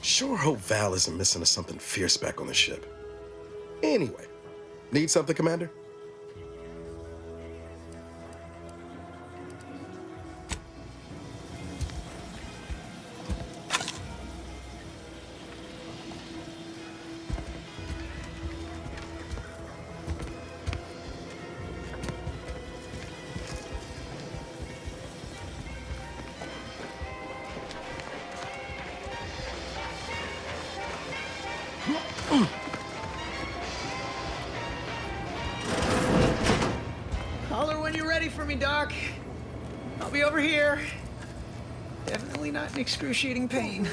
Sure hope Val isn't missing something fierce back on the ship. Anyway, need something, Commander? Holler when you're ready for me, Doc. I'll be over here. Definitely not in excruciating pain.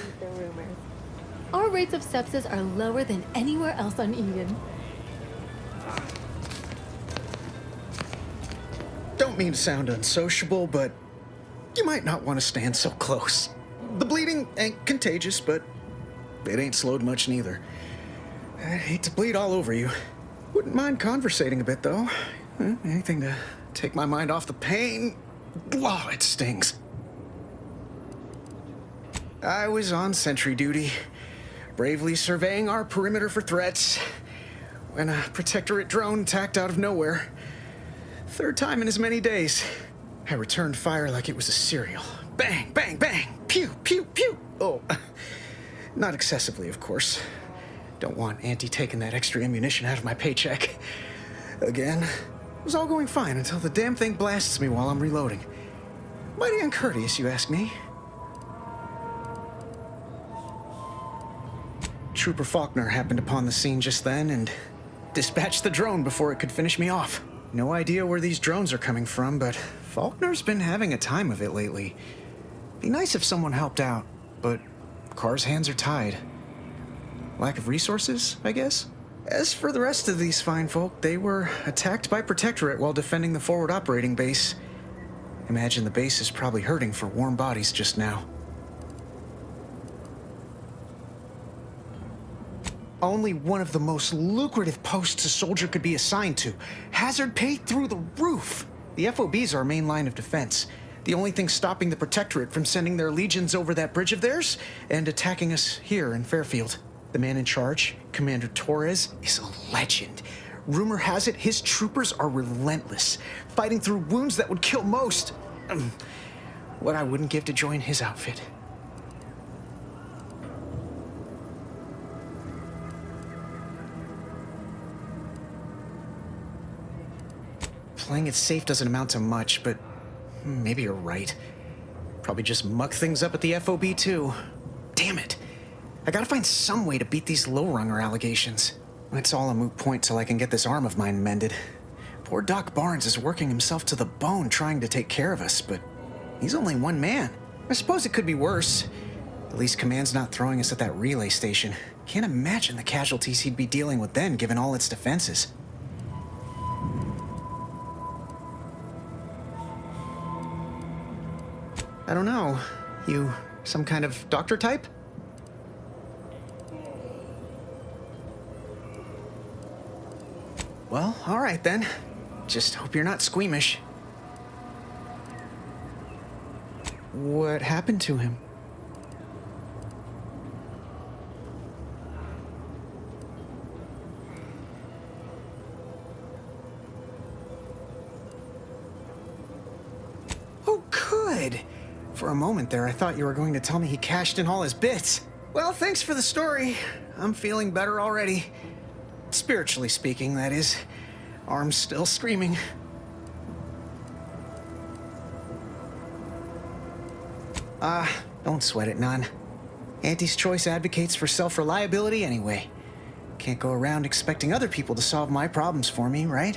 Our rates of sepsis are lower than anywhere else on Eden. Don't mean to sound unsociable, but you might not want to stand so close. The bleeding ain't contagious, but it ain't slowed much neither. I'd hate to bleed all over you. Wouldn't mind conversating a bit, though. Anything to take my mind off the pain. Oh, it stings. I was on sentry duty, bravely surveying our perimeter for threats, when a protectorate drone attacked out of nowhere. Third time in as many days. I returned fire like it was a cereal. Bang, bang, bang! Pew, pew, pew! Oh, not excessively, of course. Don't want Auntie taking that extra ammunition out of my paycheck. Again, it was all going fine until the damn thing blasts me while I'm reloading. Mighty uncourteous, you ask me. Trooper Faulkner happened upon the scene just then and dispatched the drone before it could finish me off. No idea where these drones are coming from, but Faulkner's been having a time of it lately. Be nice if someone helped out, but Carr's hands are tied. Lack of resources, I guess? As for the rest of these fine folk, they were attacked by Protectorate while defending the forward operating base. Imagine the base is probably hurting for warm bodies just now. Only one of the most lucrative posts a soldier could be assigned to. Hazard pay through the roof. The FOB's our main line of defense. The only thing stopping the Protectorate from sending their legions over that bridge of theirs and attacking us here in Fairfield. The man in charge, Commander Torres, is a legend. Rumor has it his troopers are relentless, fighting through wounds that would kill most. What I wouldn't give to join his outfit. Playing it safe doesn't amount to much, but maybe you're right. Probably just muck things up at the FOB too. Damn it. I gotta find some way to beat these low-runger allegations. It's all a moot point till I can get this arm of mine mended. Poor Doc Barnes is working himself to the bone trying to take care of us, but he's only one man. I suppose it could be worse. At least Command's not throwing us at that relay station. Can't imagine the casualties he'd be dealing with then, given all its defenses. I don't know. You some kind of doctor type? Well, all right then. Just hope you're not squeamish. What happened to him? Oh, good. For a moment there, I thought you were going to tell me he cashed in all his bits. Well, thanks for the story. I'm feeling better already. Spiritually speaking, that is. Arm's still screaming. Don't sweat it none. Auntie's Choice advocates for self-reliability anyway. Can't go around expecting other people to solve my problems for me, right?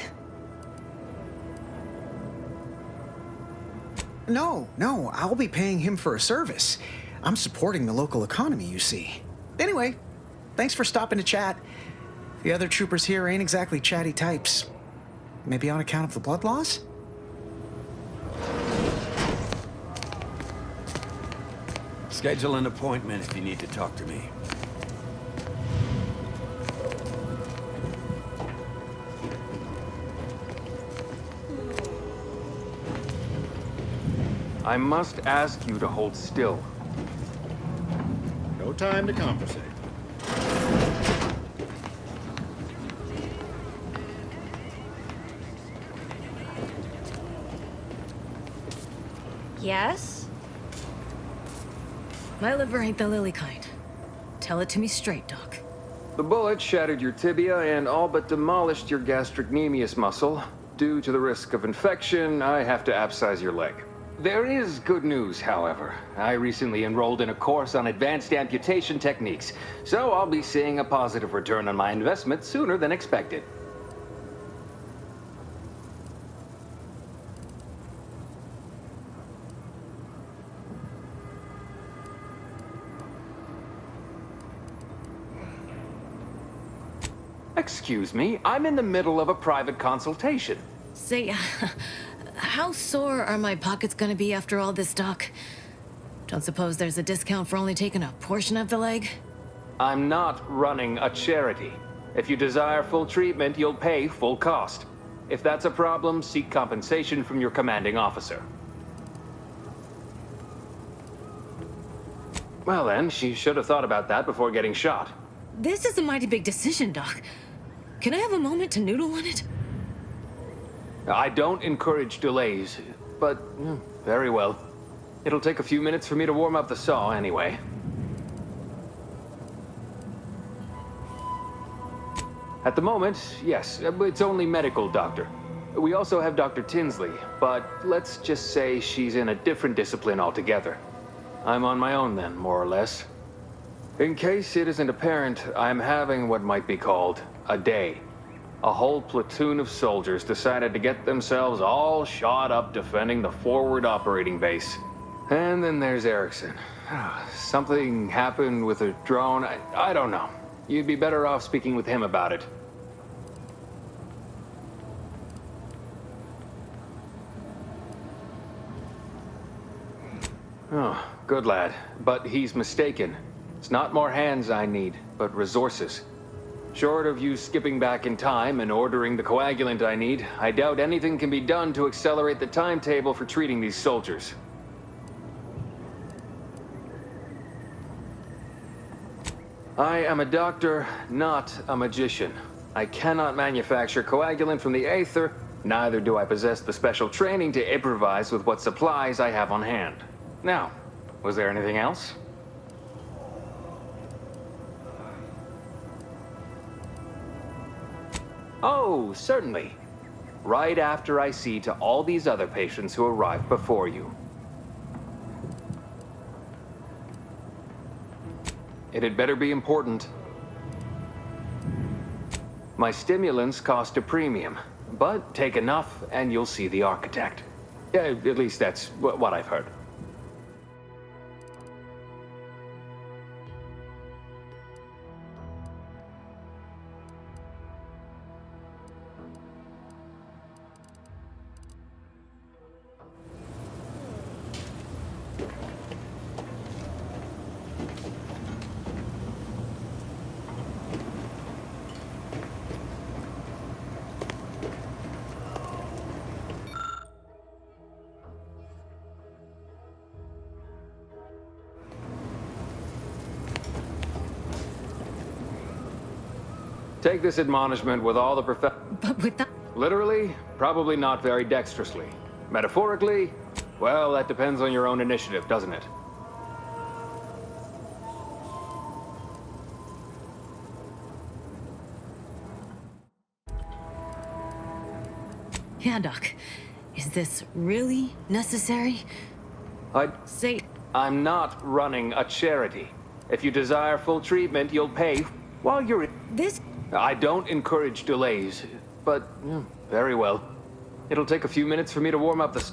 No, I'll be paying him for a service. I'm supporting the local economy, you see. Anyway, thanks for stopping to chat. The other troopers here ain't exactly chatty types. Maybe on account of the blood loss? Schedule an appointment if you need to talk to me. I must ask you to hold still. No time to conversate. Yes? My liver ain't the lily kind. Tell it to me straight, Doc. The bullet shattered your tibia and all but demolished your gastrocnemius muscle. Due to the risk of infection, I have to abscise your leg. There is good news, however. I recently enrolled in a course on advanced amputation techniques, so I'll be seeing a positive return on my investment sooner than expected. Excuse me, I'm in the middle of a private consultation. Say, how sore are my pockets gonna be after all this, Doc? Don't suppose there's a discount for only taking a portion of the leg? I'm not running a charity. If you desire full treatment, you'll pay full cost. If that's a problem, seek compensation from your commanding officer. Well then, she should have thought about that before getting shot. This is a mighty big decision, Doc. Can I have a moment to noodle on it? I don't encourage delays, but very well. It'll take a few minutes for me to warm up the saw anyway. At the moment, yes, it's only medical, Doctor. We also have Dr. Tinsley, but let's just say she's in a different discipline altogether. I'm on my own then, more or less. In case it isn't apparent, I'm having what might be called a day. A whole platoon of soldiers decided to get themselves all shot up defending the forward operating base. And then there's Erickson. Something happened with a drone. I don't know. You'd be better off speaking with him about it. Oh, good lad. But he's mistaken. It's not more hands I need, but resources. Short of you skipping back in time and ordering the coagulant I need, I doubt anything can be done to accelerate the timetable for treating these soldiers. I am a doctor, not a magician. I cannot manufacture coagulant from the aether, neither do I possess the special training to improvise with what supplies I have on hand. Now, was there anything else? Oh, certainly. Right after I see to all these other patients who arrived before you. It had better be important. My stimulants cost a premium, but take enough and you'll see the architect. At least that's what I've heard. Take this admonishment with all the But with that... Literally, probably not very dexterously. Metaphorically, well, that depends on your own initiative, doesn't it? Yeah, Doc. Is this really necessary? I'd Say... I'm not running a charity. If you desire full treatment, you'll pay while you're in... This... I don't encourage delays, but very well. It'll take a few minutes for me to warm up the...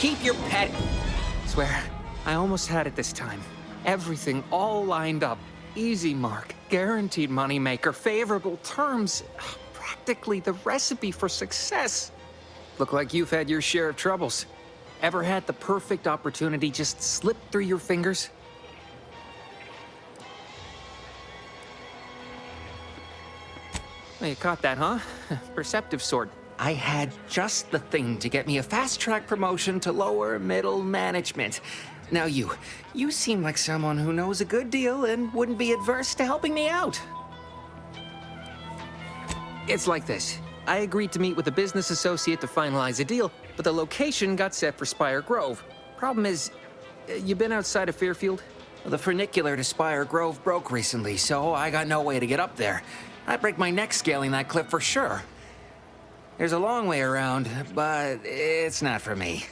Keep your pet. Swear, I almost had it this time. Everything all lined up. Easy mark, guaranteed moneymaker, favorable terms. Practically the recipe for success. Look like you've had your share of troubles. Ever had the perfect opportunity just slip through your fingers? Well, you caught that, huh? Perceptive sort. I had just the thing to get me a fast-track promotion to lower middle management. Now you seem like someone who knows a good deal and wouldn't be adverse to helping me out. It's like this. I agreed to meet with a business associate to finalize a deal, but the location got set for Spire Grove. Problem is, you been outside of Fairfield? The funicular to Spire Grove broke recently, so I got no way to get up there. I'd break my neck scaling that cliff for sure. There's a long way around, but it's not for me.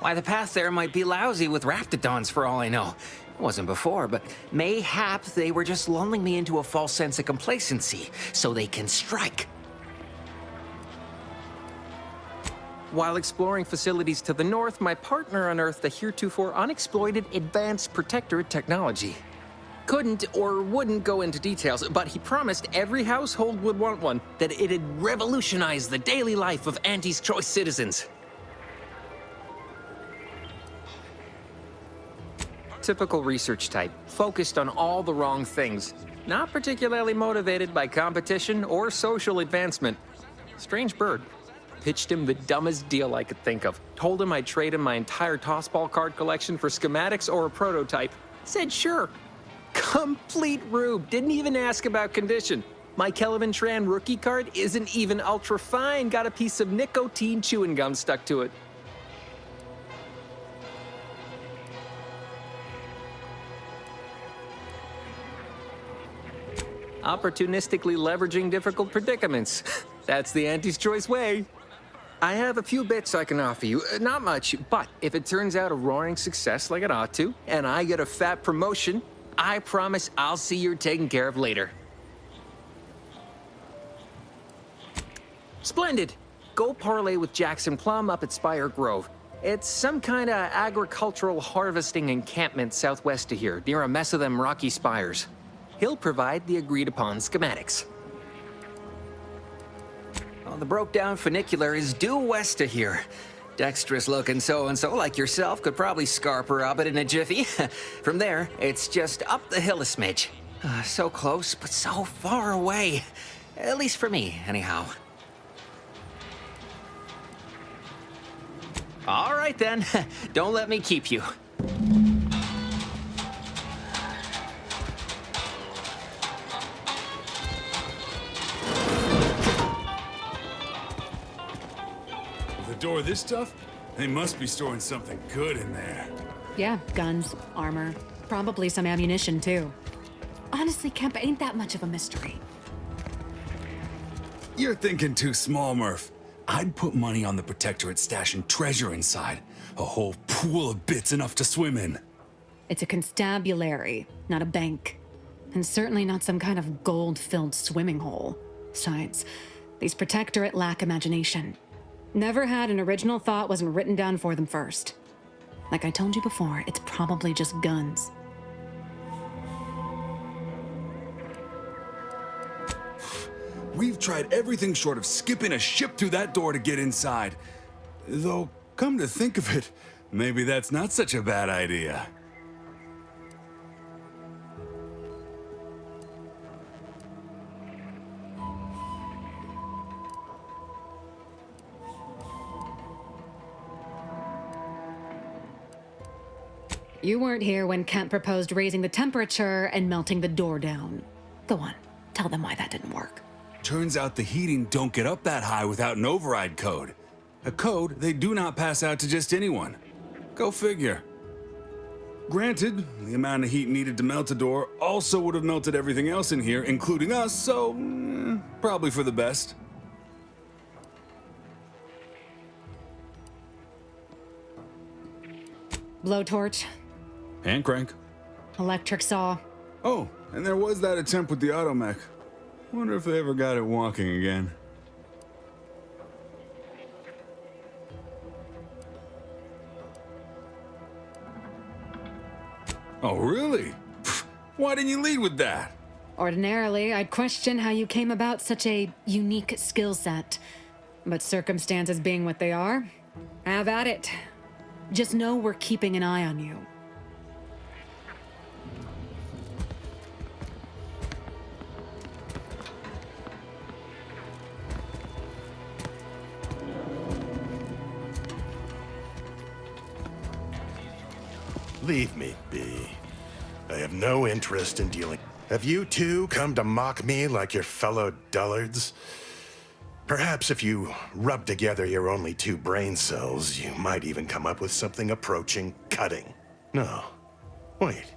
Why, the path there might be lousy with raptidons for all I know. It wasn't before, but mayhap they were just lulling me into a false sense of complacency so they can strike. While exploring facilities to the north, my partner unearthed a heretofore unexploited advanced protectorate technology. Couldn't or wouldn't go into details, but he promised every household would want one, that it'd revolutionize the daily life of Auntie's Choice citizens. Typical research type, focused on all the wrong things. Not particularly motivated by competition or social advancement. Strange bird. Pitched him the dumbest deal I could think of. Told him I'd trade him my entire tossball card collection for schematics or a prototype. Said sure. Complete rube, didn't even ask about condition. My Kelvin Tran rookie card isn't even ultra fine, got a piece of nicotine chewing gum stuck to it. Opportunistically leveraging difficult predicaments. That's the Auntie's Choice way. I have a few bits I can offer you, not much, but if it turns out a roaring success like it ought to, and I get a fat promotion, I promise I'll see you're taken care of later. Splendid. Go parlay with Jackson Plum up at Spire Grove. It's some kind of agricultural harvesting encampment southwest of here, near a mess of them rocky spires. He'll provide the agreed-upon schematics. Well, the broke-down funicular is due west of here. Dexterous-looking so-and-so like yourself could probably scarper up it in a jiffy. From there, it's just up the hill a smidge. So close, but so far away. At least for me, anyhow. All right, then. Don't let me keep you. Door this stuff? They must be storing something good in there. Yeah, guns, armor, probably some ammunition too. Honestly, Kemp ain't that much of a mystery. You're thinking too small, Murph. I'd put money on the Protectorate stashing treasure inside. A whole pool of bits enough to swim in. It's a constabulary, not a bank. And certainly not some kind of gold-filled swimming hole. Besides, these Protectorate lack imagination. Never had an original thought wasn't written down for them first. Like I told you before, it's probably just guns. We've tried everything short of skipping a ship through that door to get inside. Though, come to think of it, maybe that's not such a bad idea. You weren't here when Kemp proposed raising the temperature and melting the door down. Go on, tell them why that didn't work. Turns out the heating don't get up that high without an override code. A code they do not pass out to just anyone. Go figure. Granted, the amount of heat needed to melt a door also would have melted everything else in here, including us, so probably for the best. Blowtorch, Hand crank. electric saw. Oh, and there was that attempt with the automech. Wonder if they ever got it walking again. Oh, really? Pfft, why didn't you lead with that? Ordinarily, I'd question how you came about such a unique skill set. But circumstances being what they are, have at it. Just know we're keeping an eye on you. Leave me be. I have no interest in dealing. Have you two come to mock me like your fellow dullards? Perhaps if you rub together your only 2 brain cells, you might even come up with something approaching cutting. No. Wait.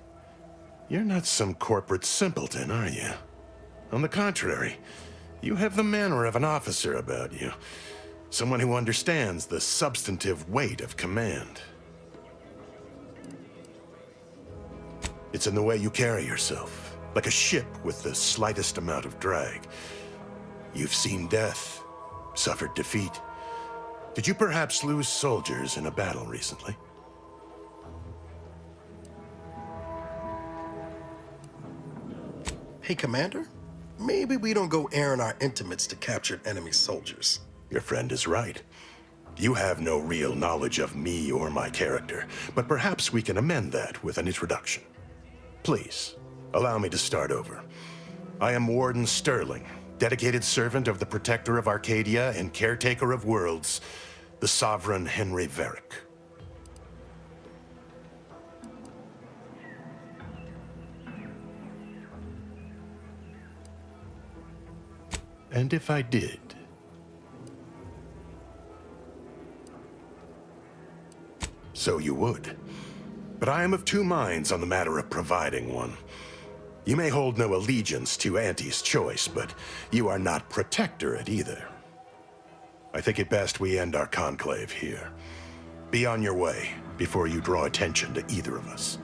You're not some corporate simpleton, are you? On the contrary, you have the manner of an officer about you. Someone who understands the substantive weight of command. It's in the way you carry yourself, like a ship with the slightest amount of drag. You've seen death, suffered defeat. Did you perhaps lose soldiers in a battle recently? Hey, Commander, maybe we don't go airing our intimates to captured enemy soldiers. Your friend is right. You have no real knowledge of me or my character, but perhaps we can amend that with an introduction. Please, allow me to start over. I am Warden Sterling, dedicated servant of the Protector of Arcadia and Caretaker of Worlds, the Sovereign Henry Varick. And if I did... So you would. But I am of 2 minds on the matter of providing one. You may hold no allegiance to Auntie's choice, but you are not Protectorate either. I think it best we end our conclave here. Be on your way before you draw attention to either of us.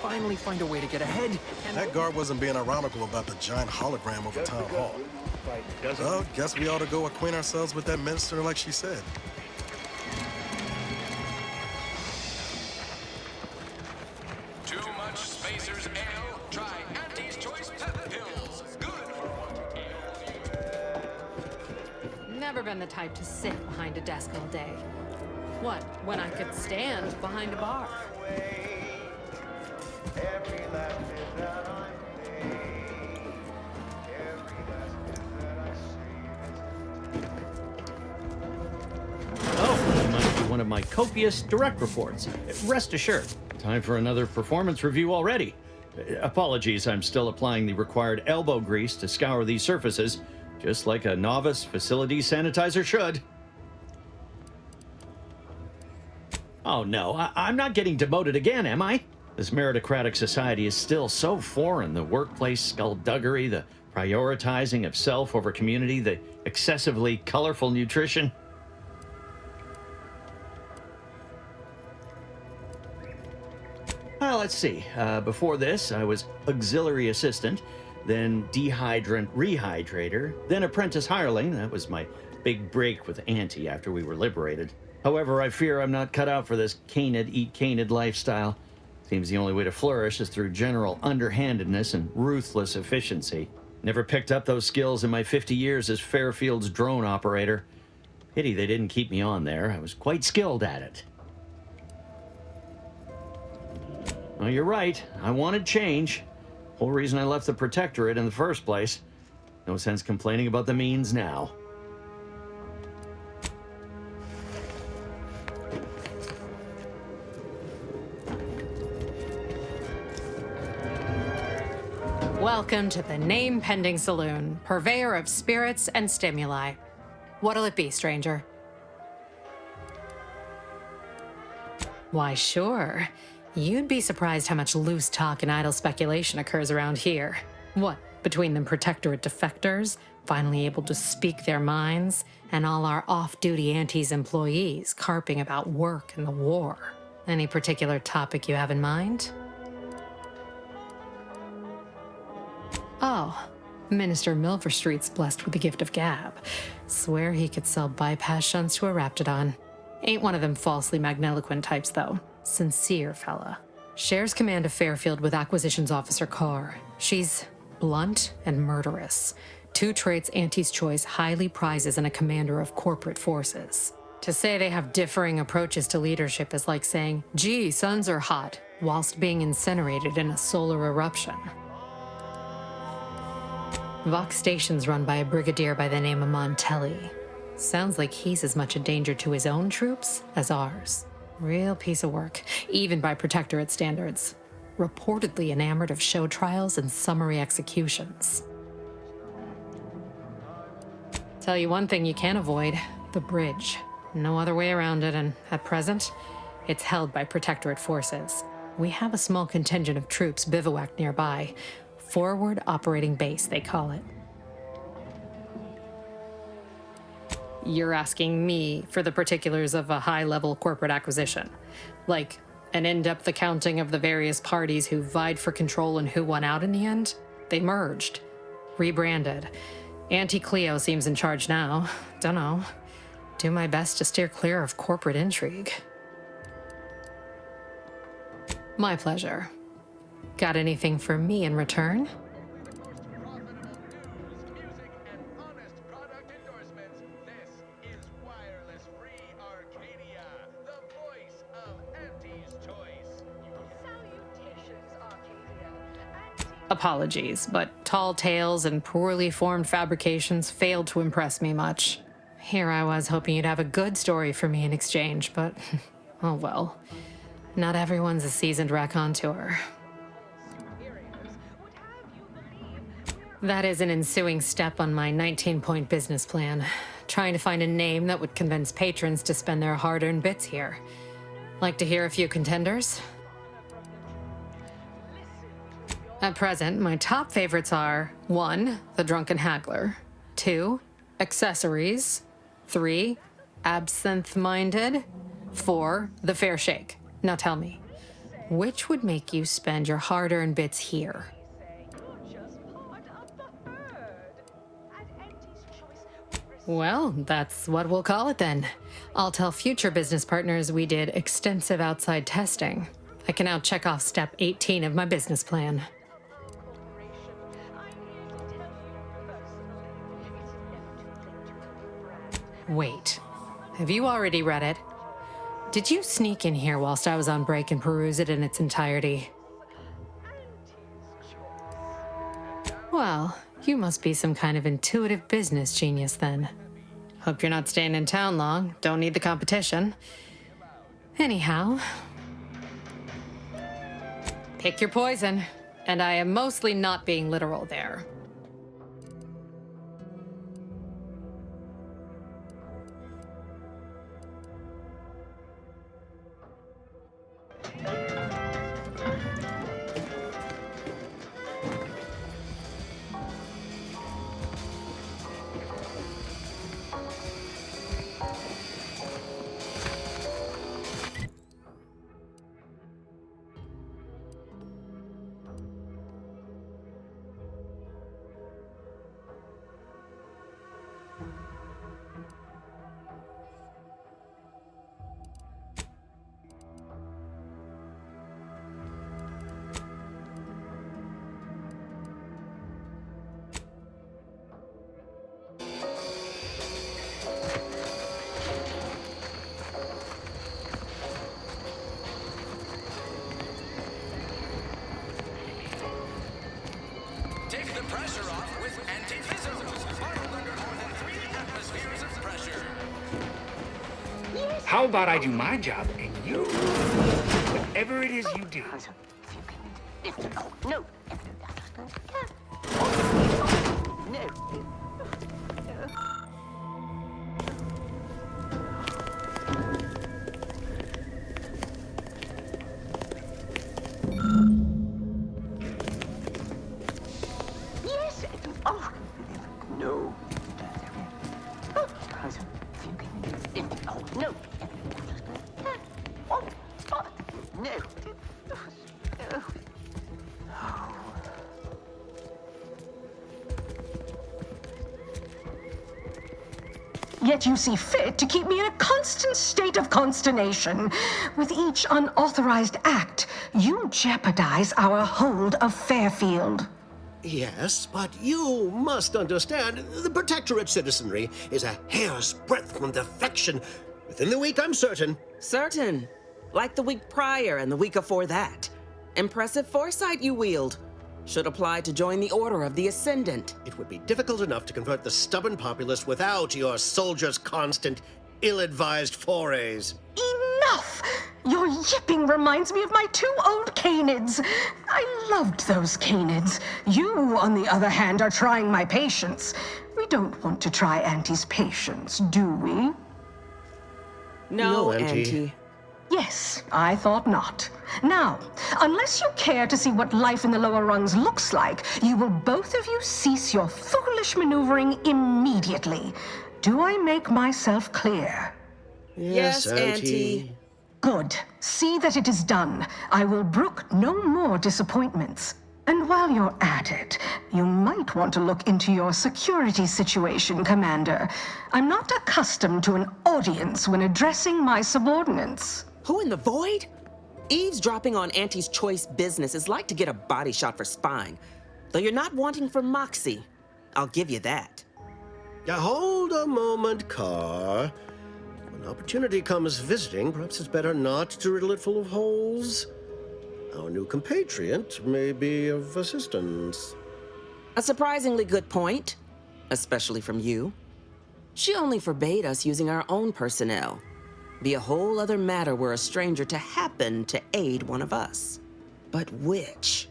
Finally find a way to get ahead. That guard wasn't being ironical about the giant hologram over Town Hall. Well, guess we ought to go acquaint ourselves with that minister like she said. Too much Spacers Ale? Try Auntie's Choice Pepper Pills. Good for what? Never been the type to sit behind a desk all day. What, when I could stand behind a bar? Oh, you might be one of my copious direct reports. Rest assured, time for another performance review already. Apologies, I'm still applying the required elbow grease to scour these surfaces, just like a novice facility sanitizer should. Oh no, I'm not getting demoted again, am I? This meritocratic society is still so foreign. The workplace skullduggery, the prioritizing of self over community, the excessively colorful nutrition. Well, let's see. Before this, I was auxiliary assistant, then dehydrant rehydrator, then apprentice hireling. That was my big break with Auntie after we were liberated. However, I fear I'm not cut out for this canid, eat canid lifestyle. Seems the only way to flourish is through general underhandedness and ruthless efficiency. Never picked up those skills in my 50 years as Fairfield's drone operator. Pity they didn't keep me on there. I was quite skilled at it. Well, you're right. I wanted change. Whole reason I left the Protectorate in the first place. No sense complaining about the means now. Welcome to the name-pending saloon, purveyor of spirits and stimuli. What'll it be, stranger? Why, sure. You'd be surprised how much loose talk and idle speculation occurs around here. What, between the Protectorate defectors, finally able to speak their minds, and all our off-duty Antes employees carping about work and the war. Any particular topic you have in mind? Oh, Minister Milverstreet's blessed with the gift of gab. Swear he could sell bypass shunts to a raptidon. Ain't one of them falsely magniloquent types, though. Sincere fella. Shares command of Fairfield with Acquisitions Officer Carr. She's blunt and murderous. Two traits Auntie's Choice highly prizes in a commander of corporate forces. To say they have differing approaches to leadership is like saying, gee, suns are hot, whilst being incinerated in a solar eruption. Vox Station's run by a brigadier by the name of Montelli. Sounds like he's as much a danger to his own troops as ours. Real piece of work, even by Protectorate standards. Reportedly enamored of show trials and summary executions. Tell you one thing you can't avoid, the bridge. No other way around it, and at present, it's held by Protectorate forces. We have a small contingent of troops bivouacked nearby. Forward Operating Base, they call it. You're asking me for the particulars of a high-level corporate acquisition. Like an in-depth accounting of the various parties who vied for control and who won out in the end? They merged. Rebranded. Auntie Cleo seems in charge now. Dunno. Do my best to steer clear of corporate intrigue. My pleasure. Got anything for me in return? Apologies, but tall tales and poorly formed fabrications failed to impress me much. Here I was hoping you'd have a good story for me in exchange, but oh well. Not everyone's a seasoned raconteur. That is an ensuing step on my 19-point business plan. Trying to find a name that would convince patrons to spend their hard-earned bits here. Like to hear a few contenders? At present, my top favorites are 1. The Drunken Haggler, 2. Accessories, 3. Absinthe-Minded, 4. The Fair Shake. Now tell me, which would make you spend your hard-earned bits here? Well, that's what we'll call it then. I'll tell future business partners we did extensive outside testing. I can now check off step 18 of my business plan. Wait, have you already read it? Did you sneak in here whilst I was on break and peruse it in its entirety? Well, you must be some kind of intuitive business genius then. Hope you're not staying in town long. Don't need the competition. Anyhow, pick your poison. And I am mostly not being literal there. Take the pressure off with anti-fizzles. Bottled under more than 3 atmospheres of pressure. How about I do my job and you, whatever it is you do? No. Yes. Oh, no. Oh, no. Oh, no. Yet you see fit to keep me in a constant state of consternation. With each unauthorized act, you jeopardize our hold of Fairfield. Yes, but you must understand, the Protectorate citizenry is a hair's breadth from defection. Within the week, I'm certain. Certain? Like the week prior and the week before that. Impressive foresight you wield. Should apply to join the Order of the Ascendant. It would be difficult enough to convert the stubborn populace without your soldiers' constant, ill-advised forays. Enough! Your yipping reminds me of my 2 old canids. I loved those canids. You, on the other hand, are trying my patience. We don't want to try Auntie's patience, do we? No, Auntie. Yes, I thought not. Now, unless you care to see what life in the lower rungs looks like, you will both of you cease your foolish maneuvering immediately. Do I make myself clear? Yes, Auntie. Good. See that it is done. I will brook no more disappointments. And while you're at it, you might want to look into your security situation, Commander. I'm not accustomed to an audience when addressing my subordinates. Who in the void? Eavesdropping on Auntie's choice business is like to get a body shot for spying. Though you're not wanting for moxie. I'll give you that. Hold a moment, Carr. When opportunity comes visiting, perhaps it's better not to riddle it full of holes. Our new compatriot may be of assistance. A surprisingly good point, especially from you. She only forbade us using our own personnel. Be a whole other matter were a stranger to happen to aid one of us. But which?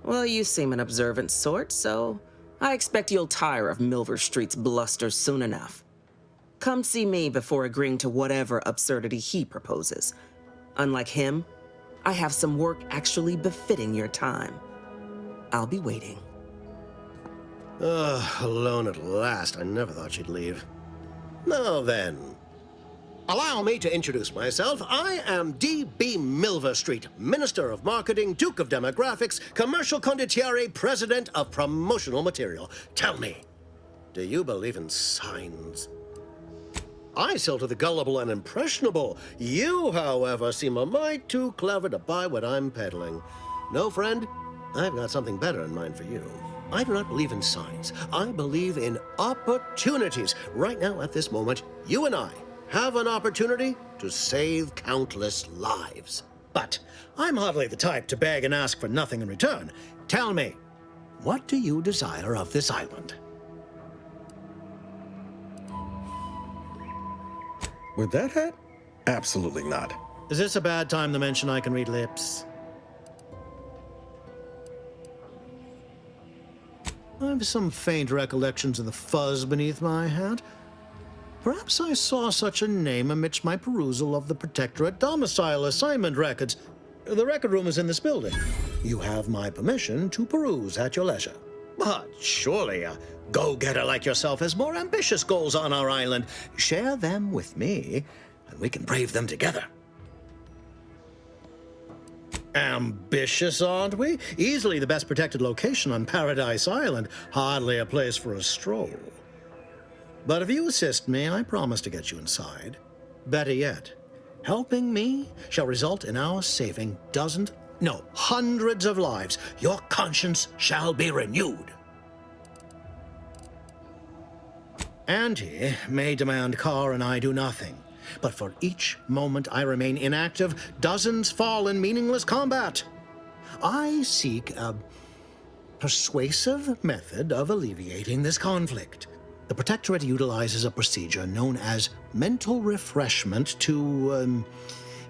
Well, you seem an observant sort, so I expect you'll tire of Milver Street's bluster soon enough. Come see me before agreeing to whatever absurdity he proposes. Unlike him, I have some work actually befitting your time. I'll be waiting. Alone at last. I never thought she'd leave. Now then, allow me to introduce myself. I am D.B. Milver Street, Minister of Marketing, Duke of Demographics, Commercial Condottiere, President of Promotional Material. Tell me, do you believe in signs? I sell to the gullible and impressionable. You, however, seem a mite too clever to buy what I'm peddling. No, friend, I've got something better in mind for you. I do not believe in signs. I believe in opportunities. Right now, at this moment, you and I have an opportunity to save countless lives. But I'm hardly the type to beg and ask for nothing in return. Tell me, what do you desire of this island? With that hat? Absolutely not. Is this a bad time to mention I can read lips? I have some faint recollections of the fuzz beneath my hat. Perhaps I saw such a name amidst my perusal of the Protectorate domicile assignment records. The record room is in this building. You have my permission to peruse at your leisure. But surely a go-getter like yourself has more ambitious goals on our island. Share them with me, and we can brave them together. Ambitious, aren't we? Easily the best protected location on Paradise Island. Hardly a place for a stroll. But if you assist me, I promise to get you inside. Better yet, helping me shall result in our saving dozens, no, hundreds of lives. Your conscience shall be renewed. Auntie may demand Carr and I do nothing. But for each moment I remain inactive, dozens fall in meaningless combat. I seek a persuasive method of alleviating this conflict. The Protectorate utilizes a procedure known as mental refreshment to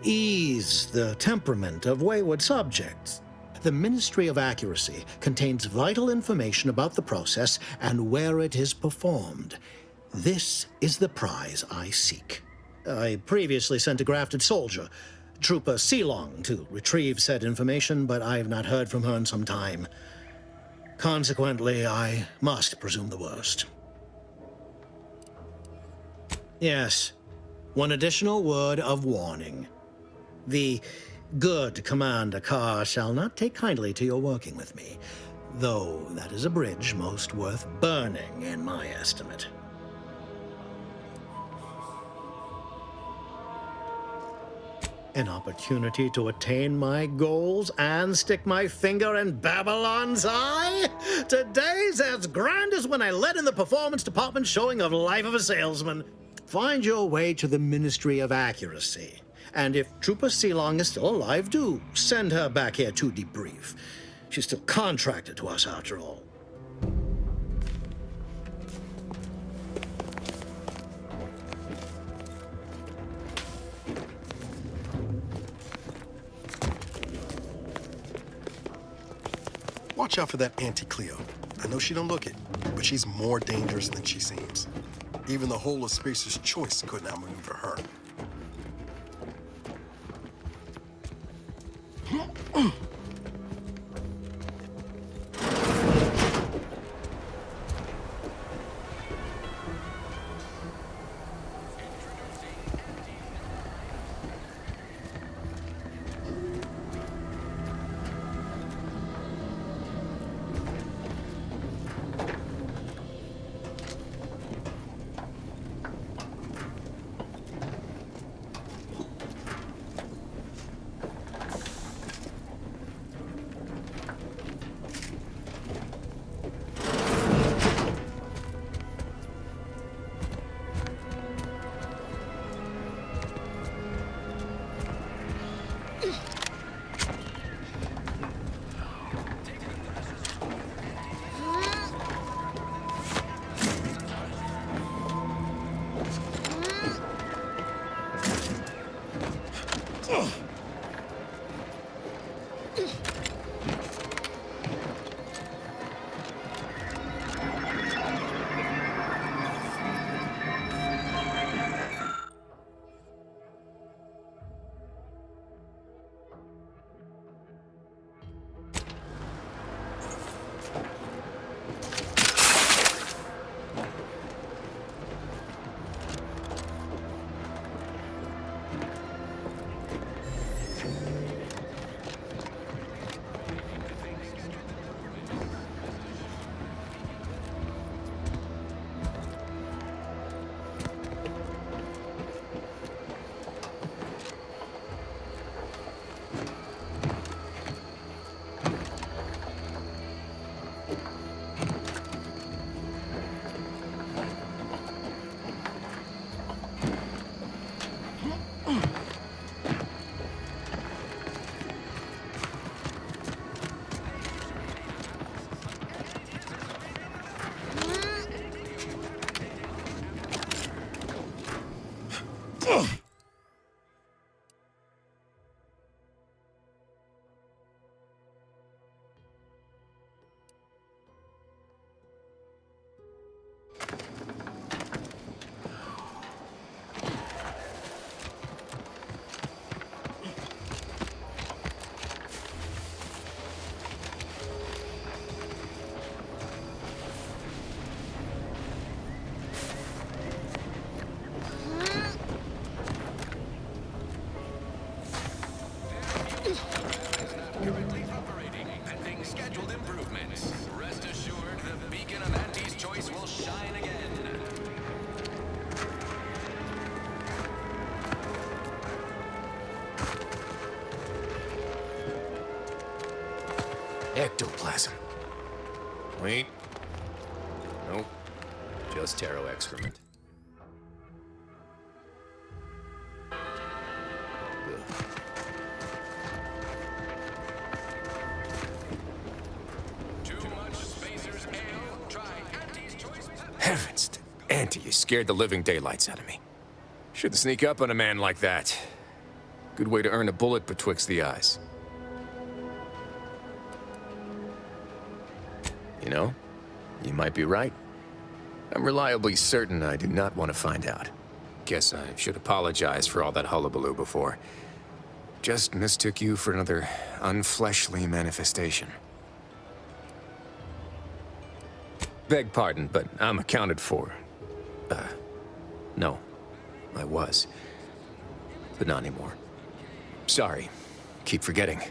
ease the temperament of wayward subjects. The Ministry of Accuracy contains vital information about the process and where it is performed. This is the prize I seek. I previously sent a grafted soldier, Trooper Sealong, to retrieve said information, but I have not heard from her in some time. Consequently, I must presume the worst. Yes, one additional word of warning. The good Commander Carr shall not take kindly to your working with me, though that is a bridge most worth burning in my estimate. An opportunity to attain my goals and stick my finger in Babylon's eye? Today's as grand as when I led in the performance department showing of Life of a Salesman. Find your way to the Ministry of Accuracy. And if Trooper Sealong is still alive, do send her back here to debrief. She's still contracted to us after all. Watch out for that Auntie Cleo. I know she don't look it, but she's more dangerous than she seems. Even the whole of Spacer's Choice couldn't outmaneuver her. Ectoplasm. Wait. Nope. Just taro excrement. Heavens to Auntie, you scared the living daylights out of me. Shouldn't sneak up on a man like that. Good way to earn a bullet betwixt the eyes. You know, you might be right. I'm reliably certain I do not want to find out. Guess I should apologize for all that hullabaloo before. Just mistook you for another unfleshly manifestation. Beg pardon, but I'm accounted for. No. I was. But not anymore. Sorry. Keep forgetting.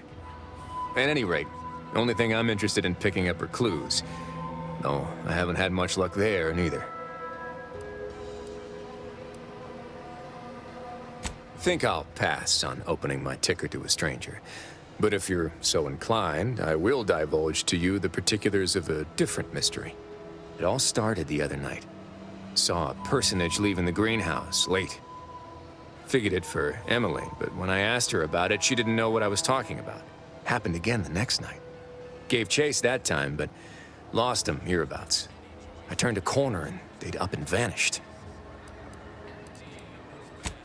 At any rate, the only thing I'm interested in picking up are clues. Though I haven't had much luck there, neither. Think I'll pass on opening my ticker to a stranger. But if you're so inclined, I will divulge to you the particulars of a different mystery. It all started the other night. Saw a personage leaving the greenhouse late. Figured it for Emily, but when I asked her about it, she didn't know what I was talking about. Happened again the next night. Gave chase that time, but lost them hereabouts. I turned a corner and they'd up and vanished.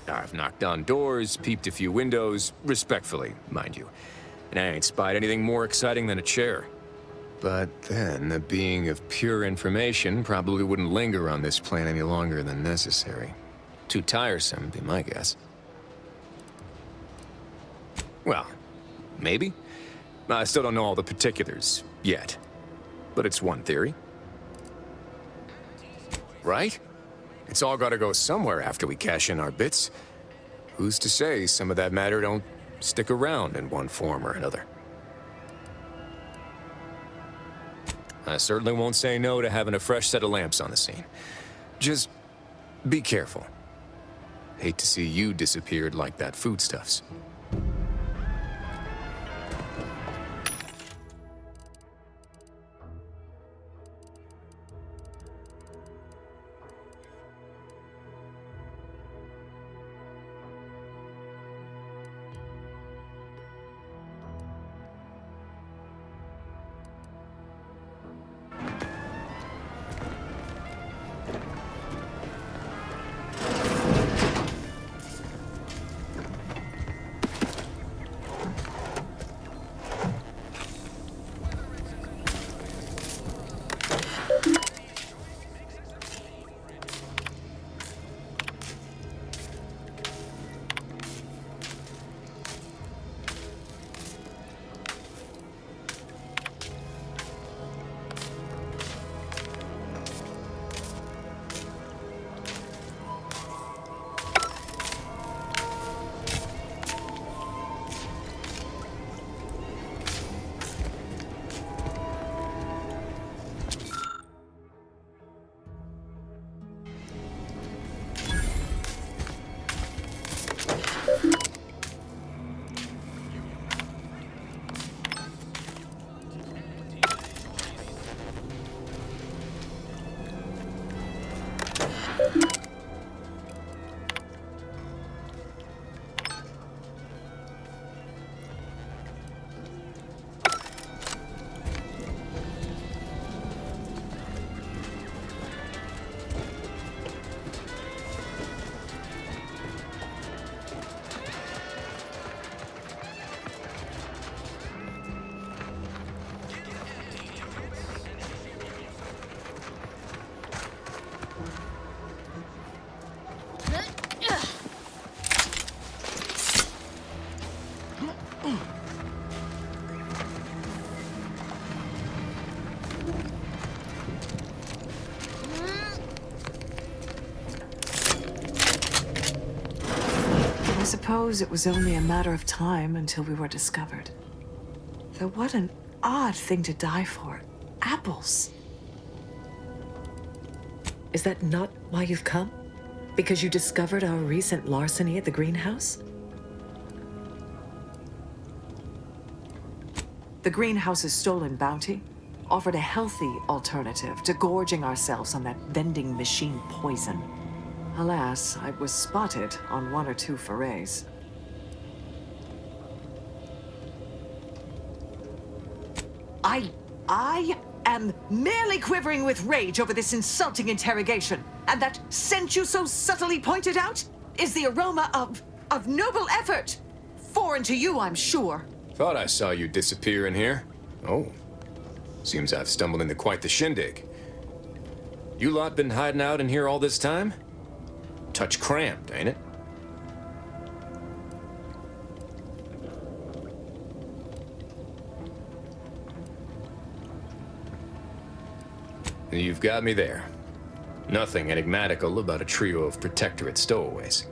I've knocked on doors, peeped a few windows, respectfully, mind you. And I ain't spied anything more exciting than a chair. But then, a being of pure information probably wouldn't linger on this plane any longer than necessary. Too tiresome, be my guess. Well, maybe. I still don't know all the particulars, yet. But it's one theory. Right? It's all gotta go somewhere after we cash in our bits. Who's to say some of that matter don't stick around in one form or another? I certainly won't say no to having a fresh set of lamps on the scene. Just be careful. Hate to see you disappeared like that foodstuffs. I suppose it was only a matter of time until we were discovered. Though what an odd thing to die for. Apples. Is that not why you've come? Because you discovered our recent larceny at the greenhouse? The greenhouse's stolen bounty offered a healthy alternative to gorging ourselves on that vending machine poison. Alas, I was spotted on one or two forays. I am merely quivering with rage over this insulting interrogation. And that scent you so subtly pointed out is the aroma of noble effort. Foreign to you, I'm sure. Thought I saw you disappear in here. Oh. Seems I've stumbled into quite the shindig. You lot been hiding out in here all this time? Touch cramped, ain't it? You've got me there. Nothing enigmatical about a trio of Protectorate stowaways.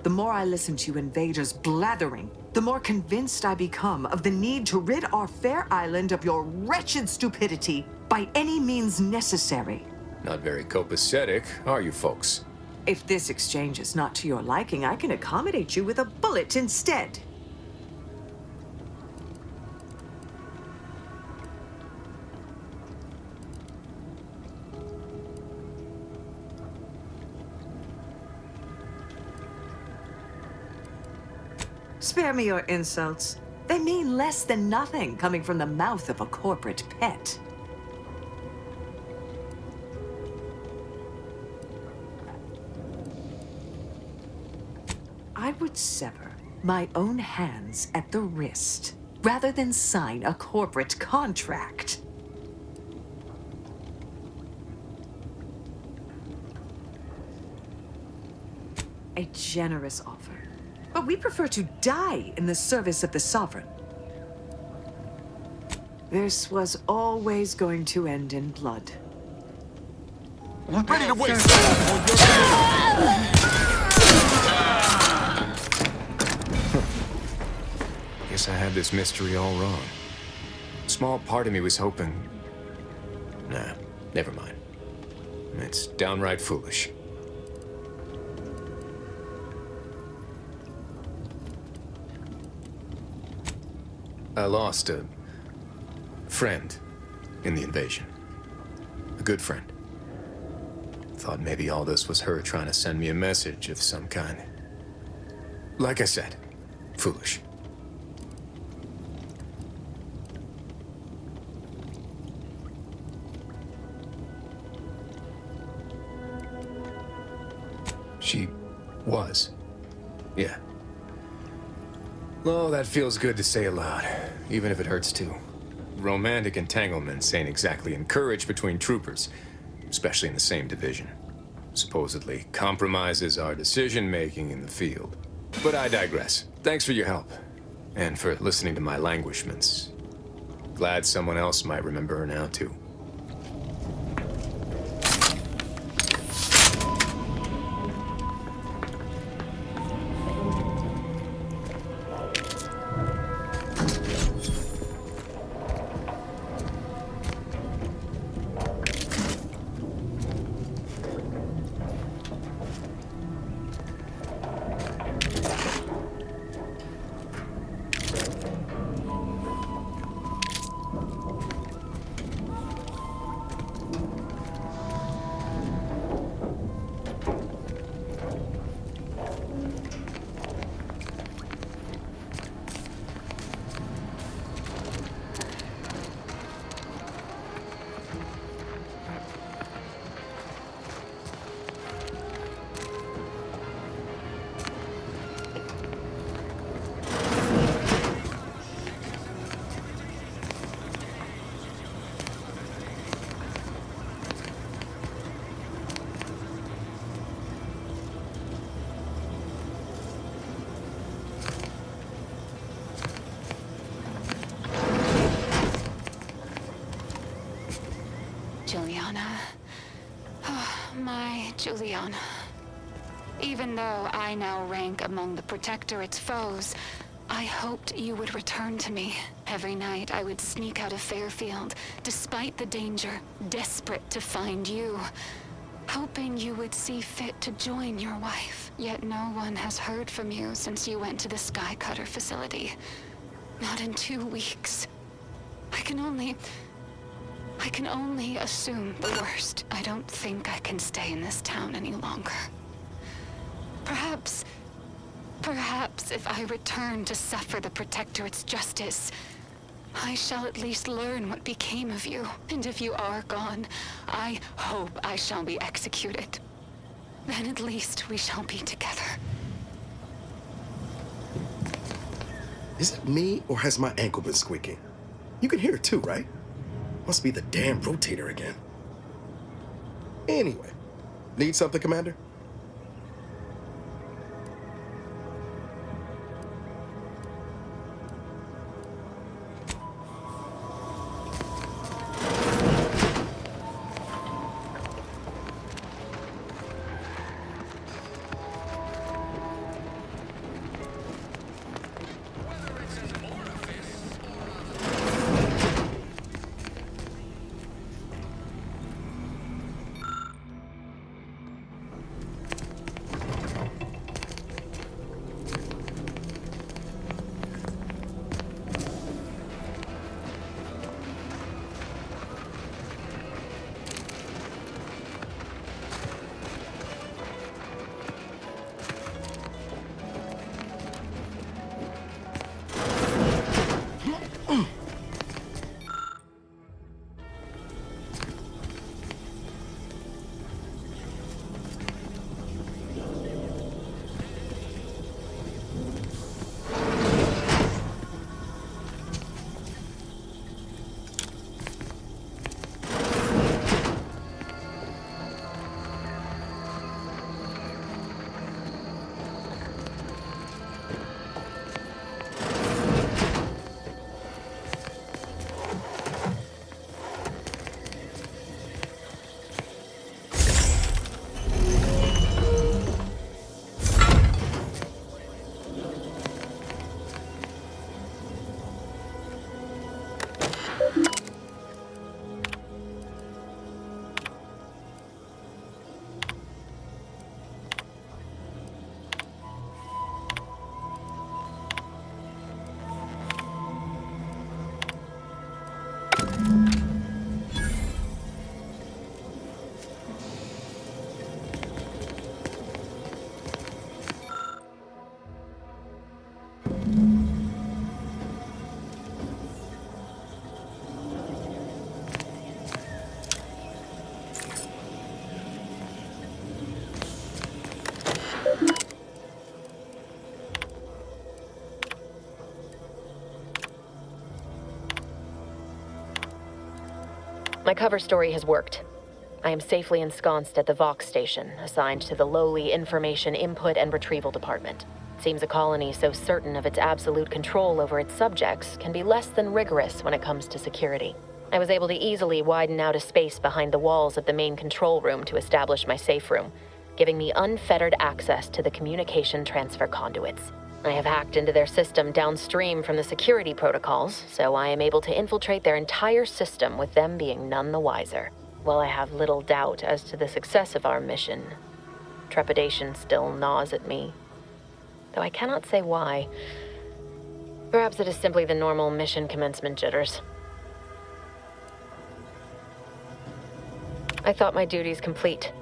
The more I listen to you invaders blathering, the more convinced I become of the need to rid our fair island of your wretched stupidity by any means necessary. Not very copacetic, are you folks? If this exchange is not to your liking, I can accommodate you with a bullet instead. Spare me your insults. They mean less than nothing coming from the mouth of a corporate pet. I would sever my own hands at the wrist rather than sign a corporate contract. A generous offer. But we prefer to die in the service of the sovereign. This was always going to end in blood. Ready to waste. Guess I had this mystery all wrong. Small part of me was hoping... Nah, never mind. It's downright foolish. I lost a friend in the invasion. A good friend. Thought maybe all this was her trying to send me a message of some kind. Like I said, foolish. She was. Yeah. Oh, that feels good to say aloud, even if it hurts too. Romantic entanglements ain't exactly encouraged between troopers, especially in the same division. Supposedly compromises our decision-making in the field. But I digress. Thanks for your help, and for listening to my languishments. Glad someone else might remember her now, too. Juliana. Oh, my Juliana. Even though I now rank among the Protectorate's foes, I hoped you would return to me. Every night I would sneak out of Fairfield, despite the danger, desperate to find you. Hoping you would see fit to join your wife. Yet no one has heard from you since you went to the Skycutter facility. Not in 2 weeks. I can only assume the worst. I don't think I can stay in this town any longer. Perhaps if I return to suffer the Protectorate's justice, I shall at least learn what became of you. And if you are gone, I hope I shall be executed. Then at least we shall be together. Is it me, or has my ankle been squeaking? You can hear it too, right? Must be the damn rotator again. Anyway, need something, Commander? My cover story has worked. I am safely ensconced at the Vox station, assigned to the lowly Information Input and Retrieval Department. It seems a colony so certain of its absolute control over its subjects can be less than rigorous when it comes to security. I was able to easily widen out a space behind the walls of the main control room to establish my safe room, giving me unfettered access to the communication transfer conduits. I have hacked into their system downstream from the security protocols, so I am able to infiltrate their entire system with them being none the wiser. While I have little doubt as to the success of our mission, trepidation still gnaws at me, though I cannot say why. Perhaps it is simply the normal mission commencement jitters. I thought my duties complete.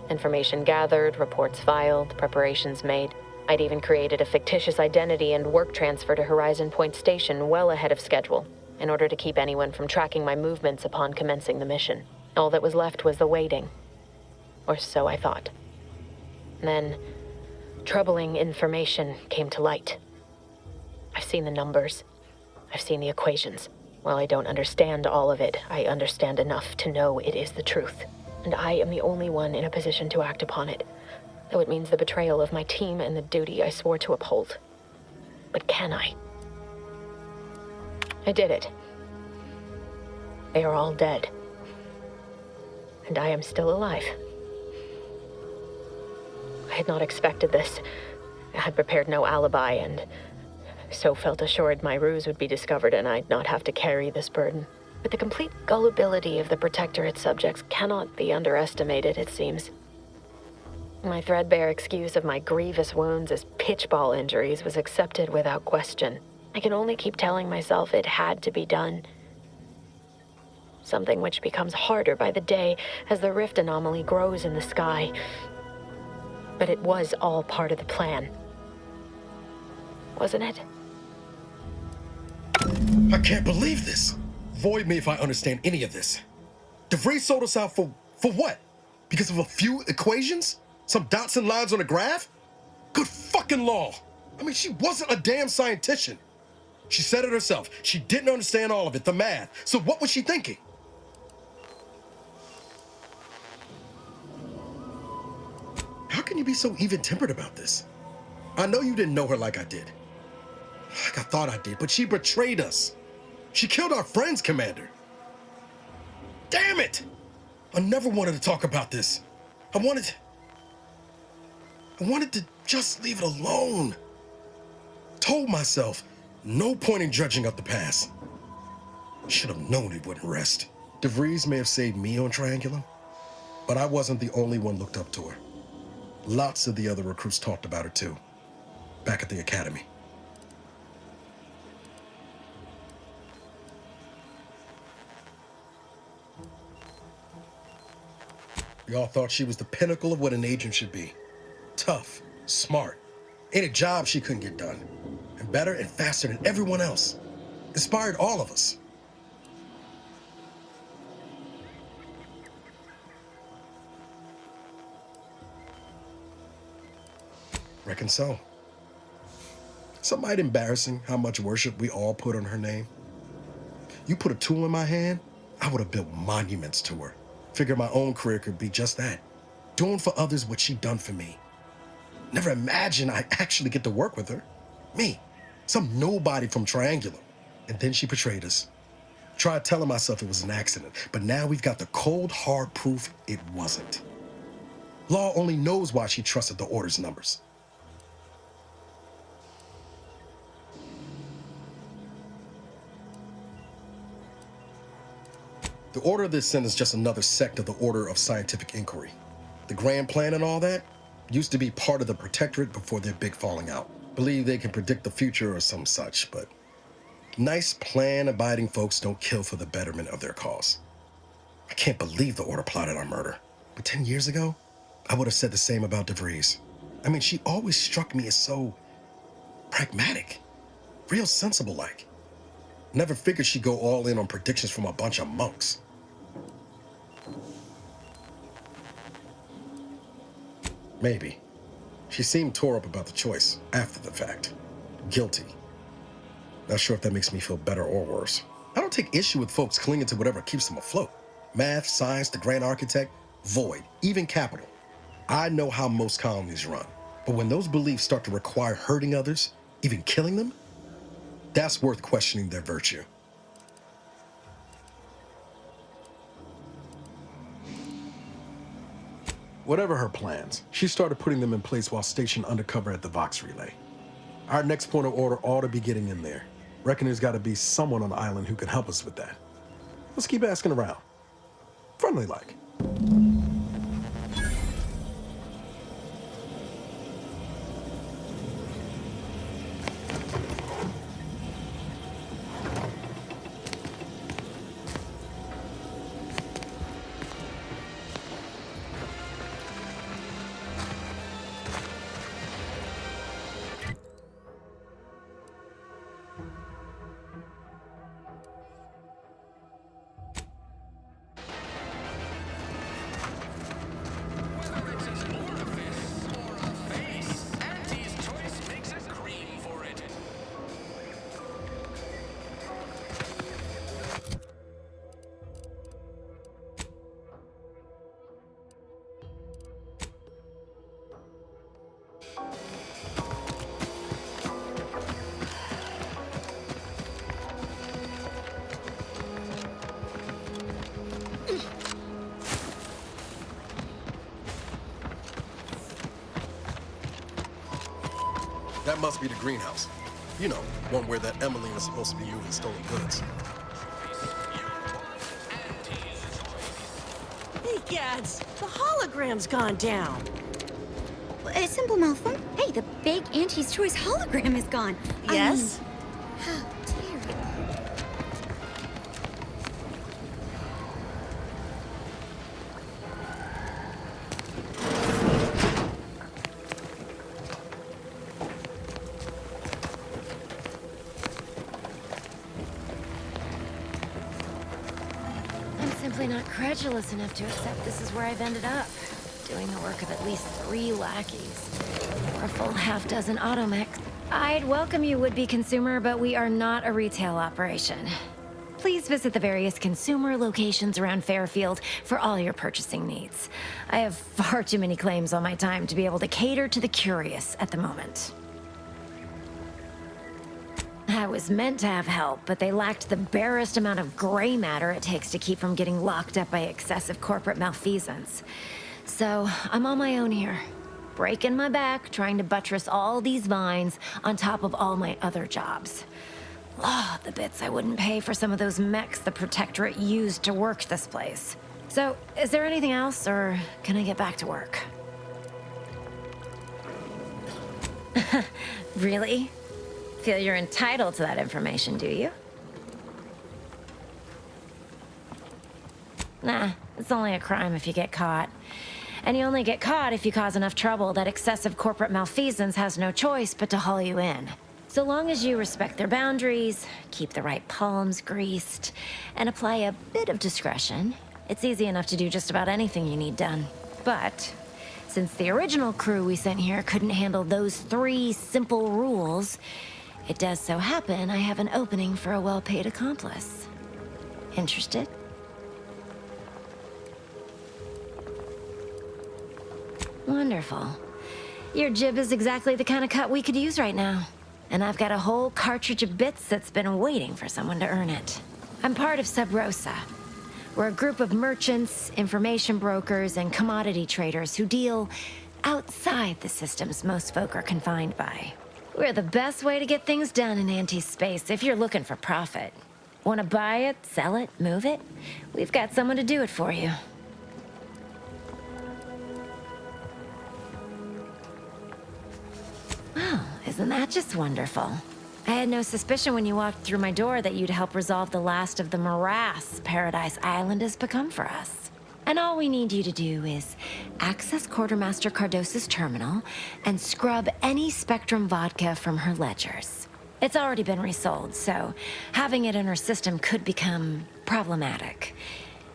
Information gathered, reports filed, preparations made. I'd even created a fictitious identity and work transfer to Horizon Point Station well ahead of schedule, in order to keep anyone from tracking my movements upon commencing the mission. All that was left was the waiting. Or so I thought. Then, troubling information came to light. I've seen the numbers. I've seen the equations. While I don't understand all of it, I understand enough to know it is the truth. And I am the only one in a position to act upon it, though it means the betrayal of my team and the duty I swore to uphold. But can I? I did it. They are all dead. And I am still alive. I had not expected this. I had prepared no alibi, and so felt assured my ruse would be discovered and I'd not have to carry this burden. But the complete gullibility of the Protectorate subjects cannot be underestimated, it seems. My threadbare excuse of my grievous wounds as pitchball injuries was accepted without question. I can only keep telling myself it had to be done. Something which becomes harder by the day as the rift anomaly grows in the sky. But it was all part of the plan. Wasn't it? I can't believe this. Void me if I understand any of this. DeVries sold us out for what? Because of a few equations? Some dots and lines on a graph? Good fucking law. I mean, she wasn't a damn scientist. She said it herself. She didn't understand all of it, the math. So what was she thinking? you be so even-tempered about this? I know you didn't know her like I did. Like I thought I did, but she betrayed us. She killed our friends, Commander. Damn it! I never wanted to talk about this. I wanted to just leave it alone. Told myself, no point in dredging up the past. Should have known it wouldn't rest. DeVries may have saved me on Triangulum, but I wasn't the only one looked up to her. Lots of the other recruits talked about her too, back at the academy. We all thought she was the pinnacle of what an agent should be. Tough, smart, ain't a job she couldn't get done. And better and faster than everyone else. Inspired all of us. Reckon so. It's might embarrassing how much worship we all put on her name. You put a tool in my hand, I would have built monuments to her. Figured my own career could be just that. Doing for others what she done for me. Never imagined I'd actually get to work with her. Me, some nobody from Triangulum. And then she betrayed us. Tried telling myself it was an accident, but now we've got the cold, hard proof it wasn't. Law only knows why she trusted the Order's numbers. The Order of this sin is just another sect of the Order of Scientific Inquiry. The Grand Plan and all that used to be part of the Protectorate before their big falling out. Believe they can predict the future or some such, but nice plan-abiding folks don't kill for the betterment of their cause. I can't believe the Order plotted our murder. But 10 years ago, I would have said the same about DeVries. I mean, she always struck me as so pragmatic, real sensible-like. Never figured she'd go all in on predictions from a bunch of monks. Maybe. She seemed tore up about the choice after the fact. Guilty. Not sure if that makes me feel better or worse. I don't take issue with folks clinging to whatever keeps them afloat. Math, science, the grand architect, void, even capital. I know how most colonies run. But when those beliefs start to require hurting others, even killing them, that's worth questioning their virtue. Whatever her plans, she started putting them in place while stationed undercover at the Vox Relay. Our next point of order ought to be getting in there. Reckon there's got to be someone on the island who can help us with that. Let's keep asking around. Friendly like. That must be the greenhouse. You know, one where that Emmeline is supposed to be moving stolen goods. Hey, Gads, the hologram's gone down. A simple malform? Hey, the big Auntie's Choice hologram is gone. Yes? How terrible. I'm simply not credulous enough to accept this is where I've ended up. Doing the work of at least 3 lackeys. Or a full half-dozen automechs. I'd welcome you, would-be consumer, but we are not a retail operation. please visit the various consumer locations around Fairfield for all your purchasing needs. I have far too many claims on my time to be able to cater to the curious at the moment. I was meant to have help, but they lacked the barest amount of gray matter it takes to keep from getting locked up by excessive corporate malfeasance. So, I'm on my own here, breaking my back, trying to buttress all these vines on top of all my other jobs. Oh, the bits I wouldn't pay for some of those mechs the Protectorate used to work this place. So, is there anything else, or can I get back to work? Really? Feel you're entitled to that information, do you? Nah, it's only a crime if you get caught. And you only get caught if you cause enough trouble that excessive corporate malfeasance has no choice but to haul you in. So long as you respect their boundaries, keep the right palms greased, and apply a bit of discretion, it's easy enough to do just about anything you need done. But since the original crew we sent here couldn't handle those 3 simple rules, it does so happen I have an opening for a well-paid accomplice. Interested? Wonderful. Your jib is exactly the kind of cut we could use right now. And I've got a whole cartridge of bits that's been waiting for someone to earn it. I'm part of Sub Rosa. We're a group of merchants, information brokers, and commodity traders who deal outside the systems most folk are confined by. We're the best way to get things done in anti-space if you're looking for profit. Want to buy it, sell it, move it? We've got someone to do it for you. Well, isn't that just wonderful? I had no suspicion when you walked through my door that you'd help resolve the last of the morass Paradise Island has become for us. And all we need you to do is access Quartermaster Cardos's terminal and scrub any Spectrum vodka from her ledgers. It's already been resold, so having it in her system could become problematic.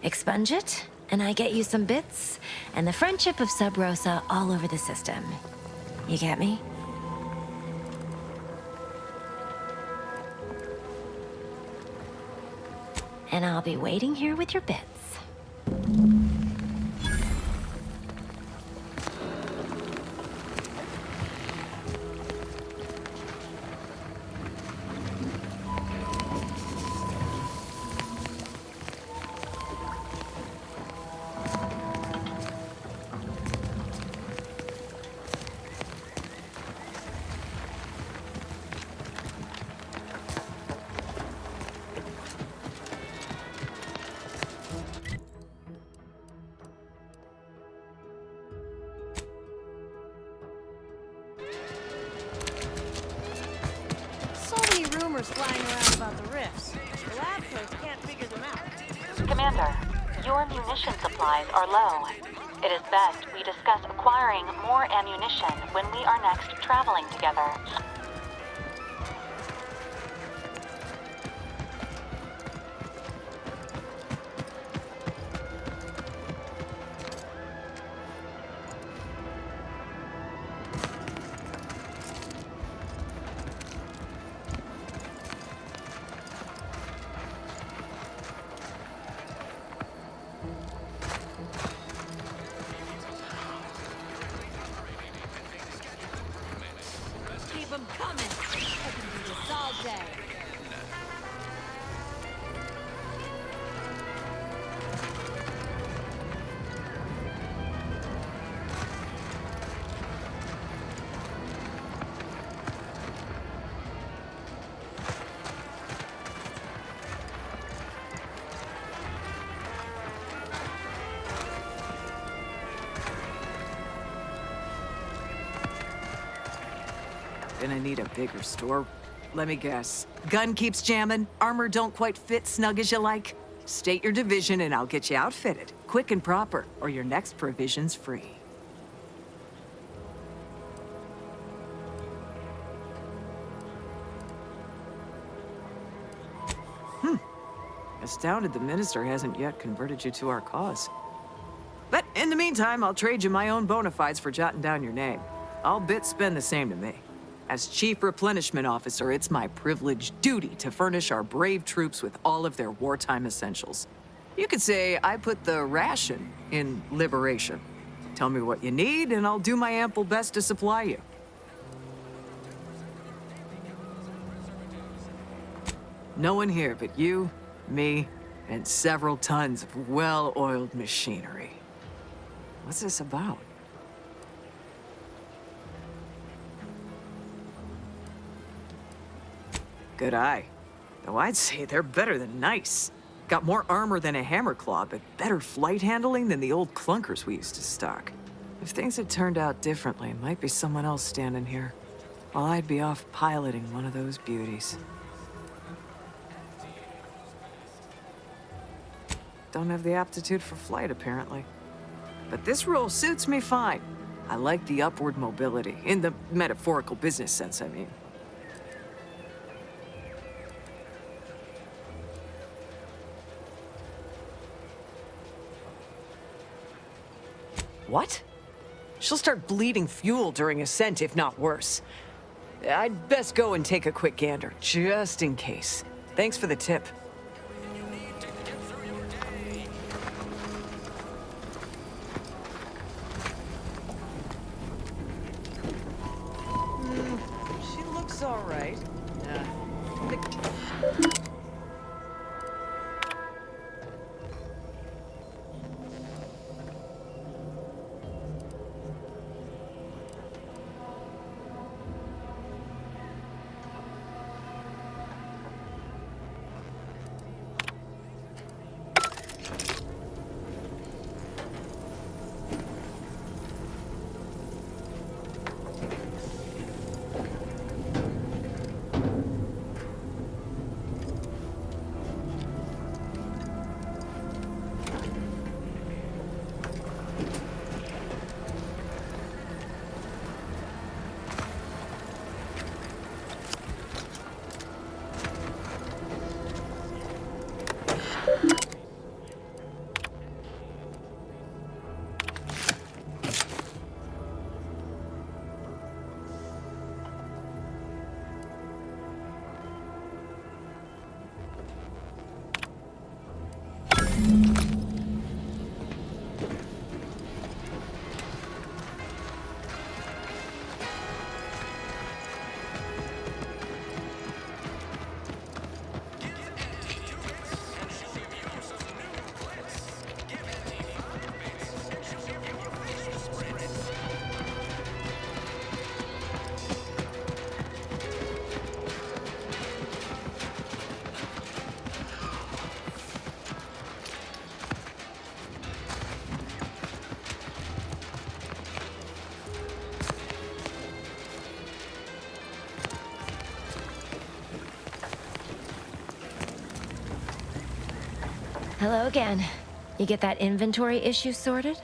Expunge it, and I get you some bits, and the friendship of Sub Rosa all over the system. You get me? And I'll be waiting here with your bits. Flying around about the rifts. The lab coats can't figure them out. Commander, your munition supplies are low. It is best we discuss acquiring more ammunition when we are next traveling together. Keep them coming. I can do this all day. Gonna need a bigger store. Let me guess. Gun keeps jamming, armor don't quite fit snug as you like. State your division and I'll get you outfitted, quick and proper, or your next provision's free. Astounded the minister hasn't yet converted you to our cause. But in the meantime, I'll trade you my own bona fides for jotting down your name. All bits spend the same to me. As Chief Replenishment Officer, it's my privileged duty to furnish our brave troops with all of their wartime essentials. You could say I put the ration in liberation. Tell me what you need, and I'll do my ample best to supply you. No one here but you, me, and several tons of well-oiled machinery. What's this about? Good eye. Though I'd say they're better than nice. Got more armor than a hammerclaw, but better flight handling than the old clunkers we used to stock. If things had turned out differently, it might be someone else standing here, while I'd be off piloting one of those beauties. Don't have the aptitude for flight, apparently. But this role suits me fine. I like the upward mobility, in the metaphorical business sense, I mean. What? She'll start bleeding fuel during ascent, if not worse. I'd best go and take a quick gander, just in case. Thanks for the tip. She looks all right. Hello again. You get that inventory issue sorted?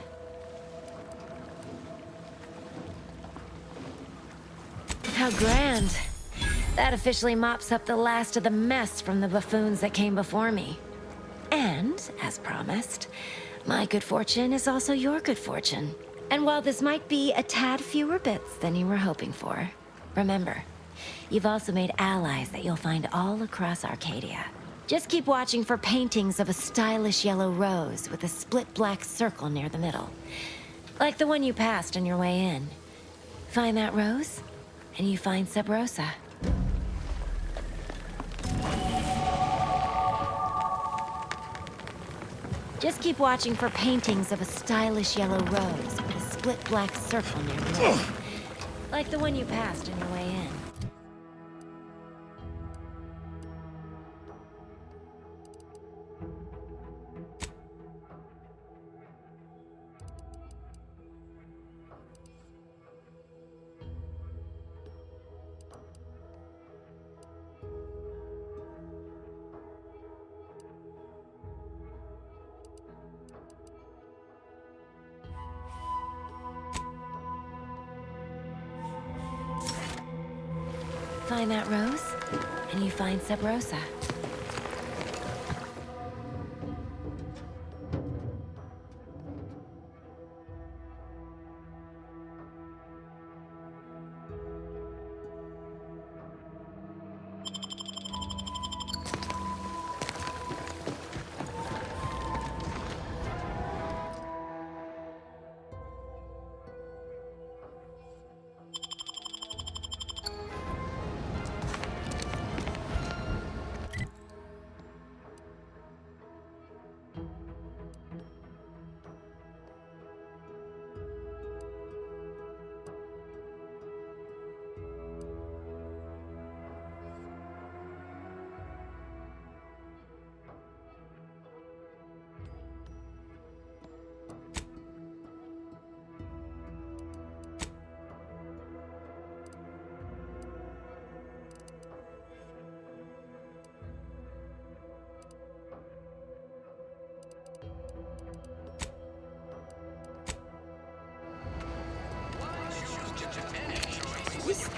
How grand. That officially mops up the last of the mess from the buffoons that came before me. And, as promised, my good fortune is also your good fortune. And while this might be a tad fewer bits than you were hoping for, remember, you've also made allies that you'll find all across Arcadia. Just keep watching for paintings of a stylish yellow rose with a split black circle near the middle. Like the one you passed on your way in. Find that rose, and you find Sub Rosa. Just keep watching for paintings of a stylish yellow rose with a split black circle near the middle. Like the one you passed on your way in. Find that rose, and you find Sub Rosa.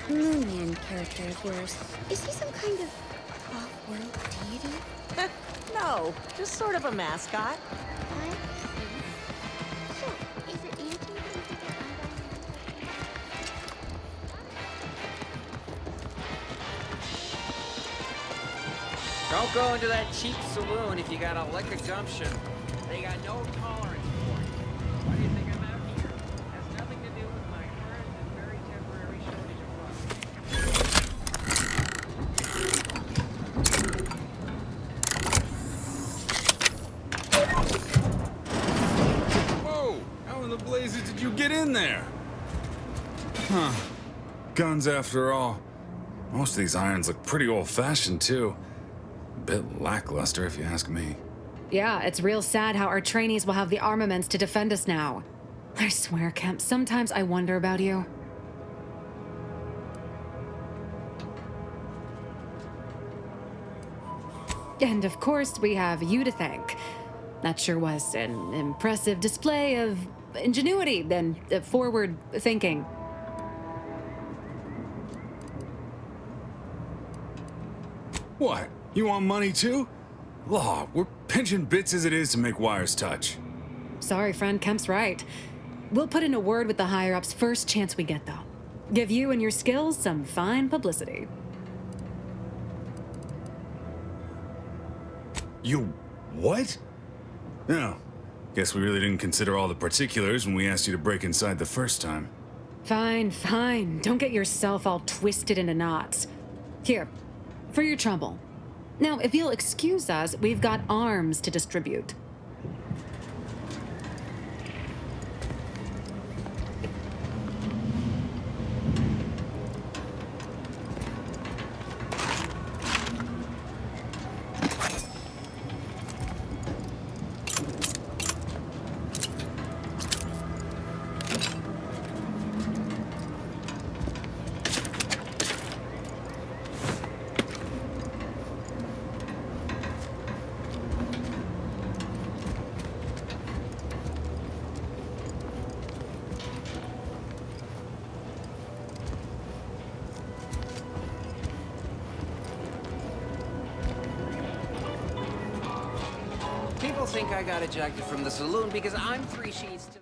Moon Man character of yours, is he some kind of off-world deity? No, just sort of a mascot. I see. So, is it Auntie? Don't go into that cheap saloon if you got a liquor gumption. They got no tolerance for it. Why do you think I'm out here? Has nothing to do with my current and very temporary shortage of Whoa! How in the blazes did you get in there? Huh. Guns after all. Most of these irons look pretty old-fashioned, too. A bit lackluster, if you ask me. Yeah, it's real sad how our trainees will have the armaments to defend us now. I swear, Kemp, sometimes I wonder about you. And of course, we have you to thank. That sure was an impressive display of ingenuity and forward thinking. What? You want money too? Law, we're pinching bits as it is to make wires touch. Sorry, friend, Kemp's right. We'll put in a word with the higher-ups first chance we get, though. Give you and your skills some fine publicity. You what? No. Guess we really didn't consider all the particulars when we asked you to break inside the first time. Fine, fine. Don't get yourself all twisted into knots. Here, for your trouble. Now, if you'll excuse us, we've got arms to distribute. People think I got ejected from the saloon because I'm 3 sheets to...